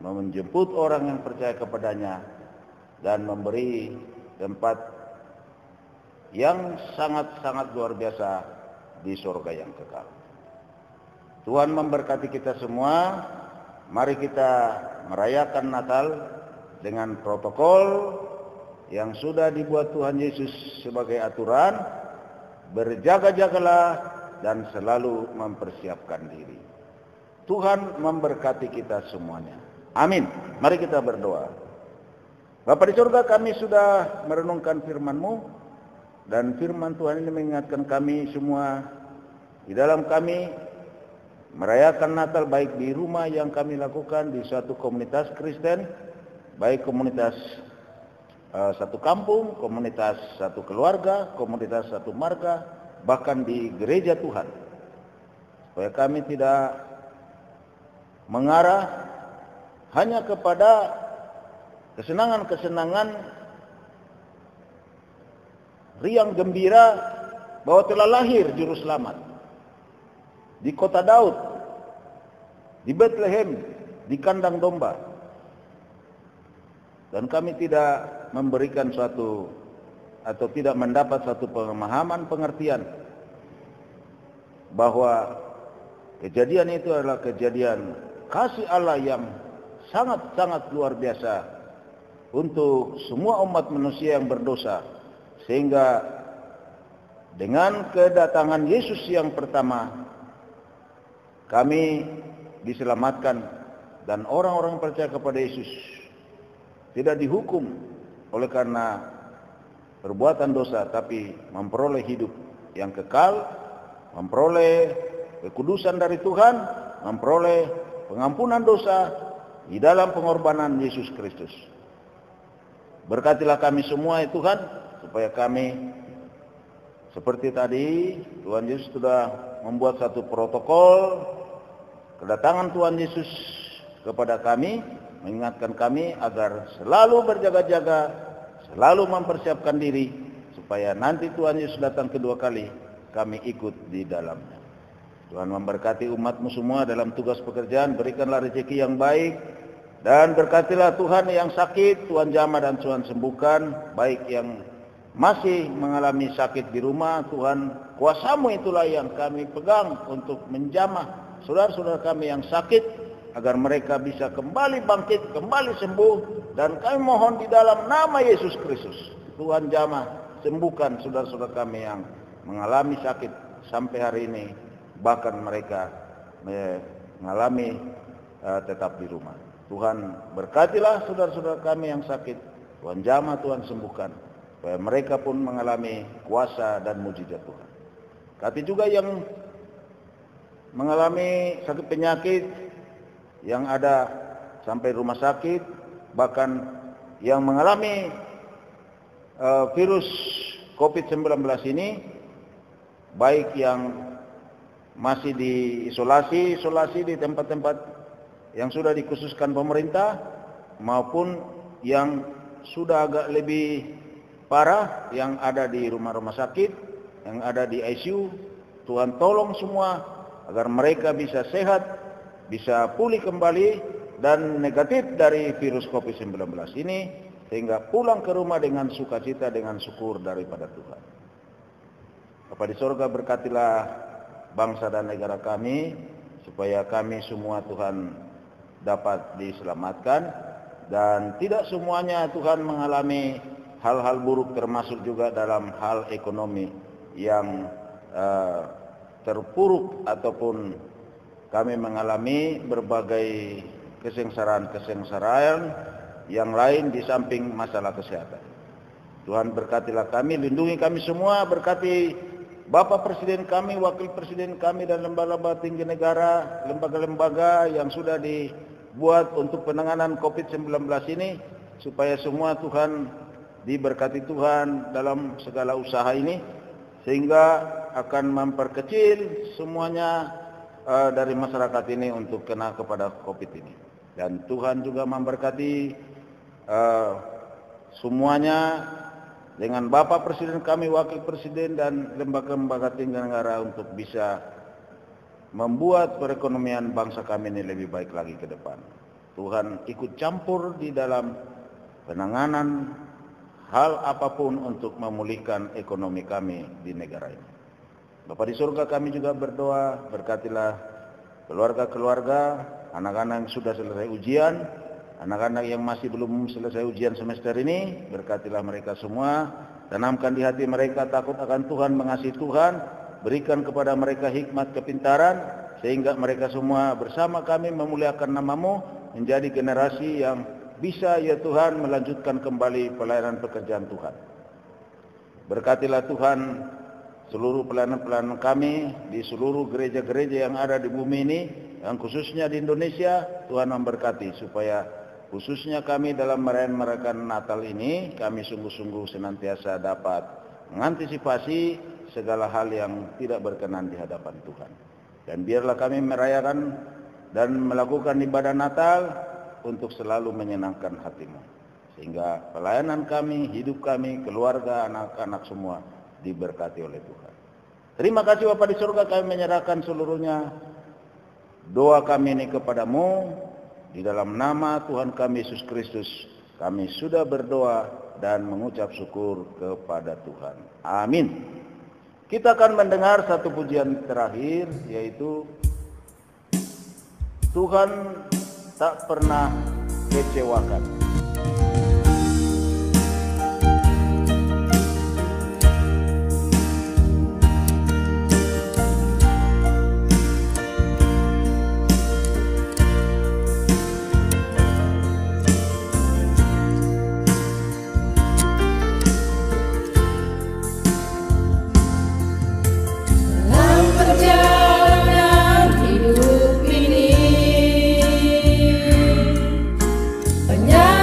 menjemput orang yang percaya kepadanya dan memberi tempat yang sangat-sangat luar biasa di surga yang kekal. Tuhan memberkati kita semua. Mari kita merayakan Natal dengan protokol yang sudah dibuat Tuhan Yesus sebagai aturan. Berjaga-jagalah dan selalu mempersiapkan diri. Tuhan memberkati kita semuanya. Amin. Mari kita berdoa. Bapa di surga, kami sudah merenungkan firman-Mu, dan firman Tuhan ini mengingatkan kami semua di dalam kami merayakan Natal, baik di rumah yang kami lakukan di suatu komunitas Kristen, baik komunitas satu kampung, komunitas satu keluarga, komunitas satu marga, bahkan di gereja Tuhan. Supaya kami tidak mengarah hanya kepada kesenangan-kesenangan riang gembira bahwa telah lahir juru selamat di kota Daud, di Bethlehem, di kandang domba. Dan kami tidak memberikan suatu atau tidak mendapat satu pemahaman, pengertian bahwa kejadian itu adalah kejadian kasih Allah yang sangat-sangat luar biasa untuk semua umat manusia yang berdosa. Sehingga dengan kedatangan Yesus yang pertama, kami diselamatkan dan orang-orang percaya kepada Yesus tidak dihukum oleh karena perbuatan dosa, tapi memperoleh hidup yang kekal, memperoleh kekudusan dari Tuhan, memperoleh pengampunan dosa di dalam pengorbanan Yesus Kristus. Berkatilah kami semua ya Tuhan, supaya kami seperti tadi Tuhan Yesus sudah membuat satu protokol kedatangan Tuhan Yesus kepada kami, mengingatkan kami agar selalu berjaga-jaga, selalu mempersiapkan diri supaya nanti Tuhan Yesus datang kedua kali kami ikut di dalamnya. Tuhan memberkati umat-Mu semua dalam tugas pekerjaan, berikanlah rezeki yang baik, dan berkatilah Tuhan yang sakit, Tuhan jamah dan Tuhan sembuhkan, baik yang masih mengalami sakit di rumah, Tuhan kuasa-Mu itulah yang kami pegang untuk menjamah saudara-saudara kami yang sakit, agar mereka bisa kembali bangkit, kembali sembuh, dan kami mohon di dalam nama Yesus Kristus, Tuhan jamah, sembuhkan saudara-saudara kami yang mengalami sakit sampai hari ini, bahkan mereka mengalami tetap di rumah. Tuhan berkatilah saudara-saudara kami yang sakit, Tuhan jamah, Tuhan sembuhkan, supaya mereka pun mengalami kuasa dan mujizat Tuhan. Kati juga yang mengalami sakit penyakit, yang ada sampai rumah sakit, bahkan yang mengalami virus COVID-19 ini, baik yang masih diisolasi di tempat-tempat yang sudah dikhususkan pemerintah maupun yang sudah agak lebih parah yang ada di rumah-rumah sakit, yang ada di ICU. Tuhan tolong semua agar mereka bisa sehat, bisa pulih kembali dan negatif dari virus COVID-19 ini, sehingga pulang ke rumah dengan sukacita, dengan syukur daripada Tuhan. Bapa di sorga, berkatilah bangsa dan negara kami, supaya kami semua Tuhan dapat diselamatkan, dan tidak semuanya Tuhan mengalami hal-hal buruk, termasuk juga dalam hal ekonomi yang terpuruk, ataupun kami mengalami berbagai kesengsaraan yang lain di samping masalah kesehatan. Tuhan berkatilah kami, lindungi kami semua, berkati Bapak Presiden kami, Wakil Presiden kami, dan lembaga-lembaga tinggi negara, lembaga-lembaga yang sudah dibuat untuk penanganan COVID-19 ini, supaya semua Tuhan diberkati Tuhan dalam segala usaha ini, sehingga akan memperkecil semuanya dari masyarakat ini untuk kena kepada COVID ini. Dan Tuhan juga memberkati semuanya dengan Bapak Presiden kami, Wakil Presiden, dan lembaga-lembaga tinggi negara untuk bisa membuat perekonomian bangsa kami ini lebih baik lagi ke depan. Tuhan ikut campur di dalam penanganan hal apapun untuk memulihkan ekonomi kami di negara ini. Bapa di surga, kami juga berdoa, berkatilah keluarga-keluarga, anak-anak yang sudah selesai ujian, anak-anak yang masih belum selesai ujian semester ini, berkatilah mereka semua, tanamkan di hati mereka takut akan Tuhan, mengasihi Tuhan, berikan kepada mereka hikmat kepintaran, sehingga mereka semua bersama kami memuliakan nama-Mu, menjadi generasi yang bisa ya Tuhan melanjutkan kembali pelayanan pekerjaan Tuhan. Berkatilah Tuhan seluruh pelayanan-pelayanan kami di seluruh gereja-gereja yang ada di bumi ini, yang khususnya di Indonesia. Tuhan memberkati supaya khususnya kami dalam merayakan Natal ini, kami sungguh-sungguh senantiasa dapat mengantisipasi segala hal yang tidak berkenan di hadapan Tuhan. Dan biarlah kami merayakan dan melakukan ibadah Natal untuk selalu menyenangkan hati-Mu, sehingga pelayanan kami, hidup kami, keluarga, anak-anak semua diberkati oleh Tuhan. Terima kasih Bapa di surga, kami menyerahkan seluruhnya doa kami ini kepada-Mu. Di dalam nama Tuhan kami Yesus Kristus, kami sudah berdoa dan mengucap syukur kepada Tuhan. Amin. Kita akan mendengar satu pujian terakhir, yaitu Tuhan tak pernah kecewakan. Perjalanan hidup ini, penyanyi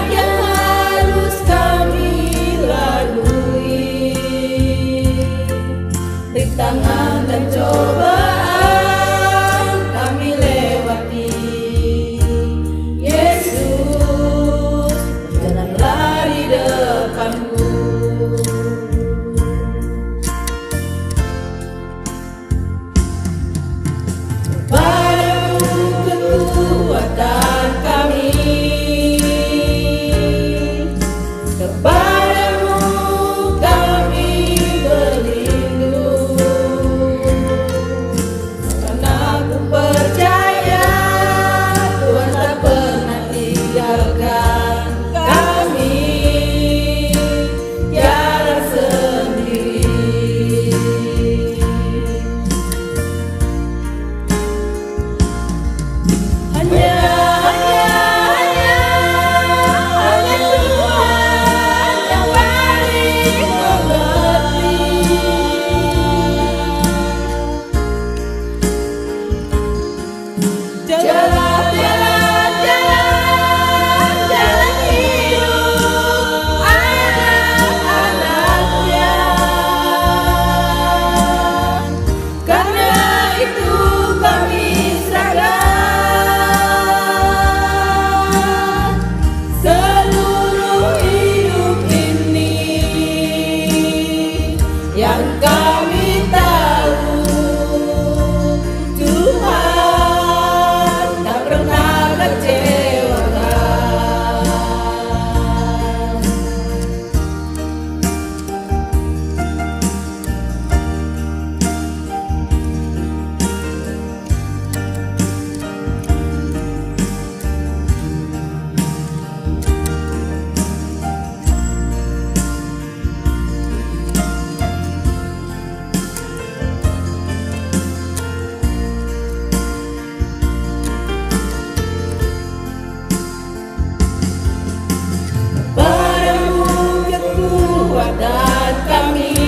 dan kami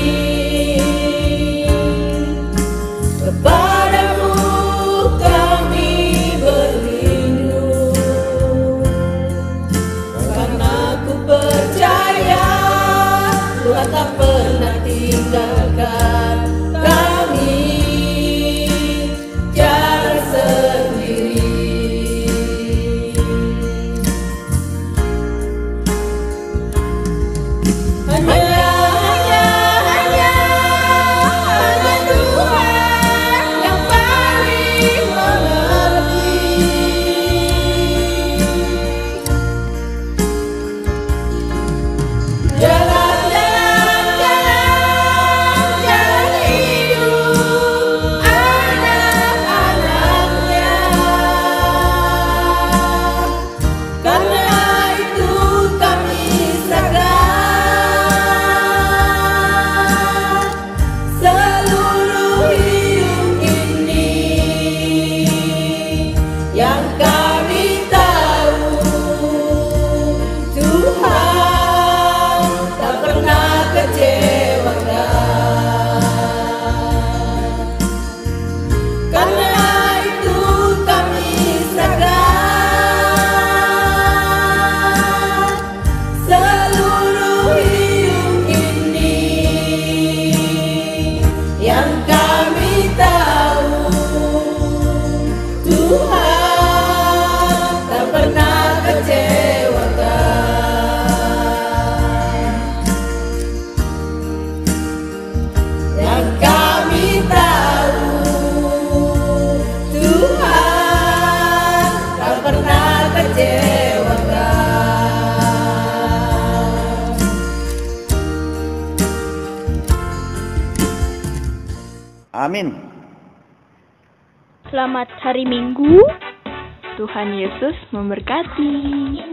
kepadamu kami berlindung, karena ku percaya Tuhan tak pernah tinggalkan kami jangan sendiri. Hanya Tuhan yang paling mengerti. Jalan hidup anak-anaknya, karena itu kami serahkan seluruh hidup ini. Yang kami tahu Tuhan tak pernah kecewakan. Karena itu kami serahkan seluruh hidup ini. Yang kami tahu Tuhan tak pernah kecewakan. Yang kami tahu Tuhan tak pernah kecewakan. Amin. Selamat hari Minggu. Tuhan Yesus memberkati.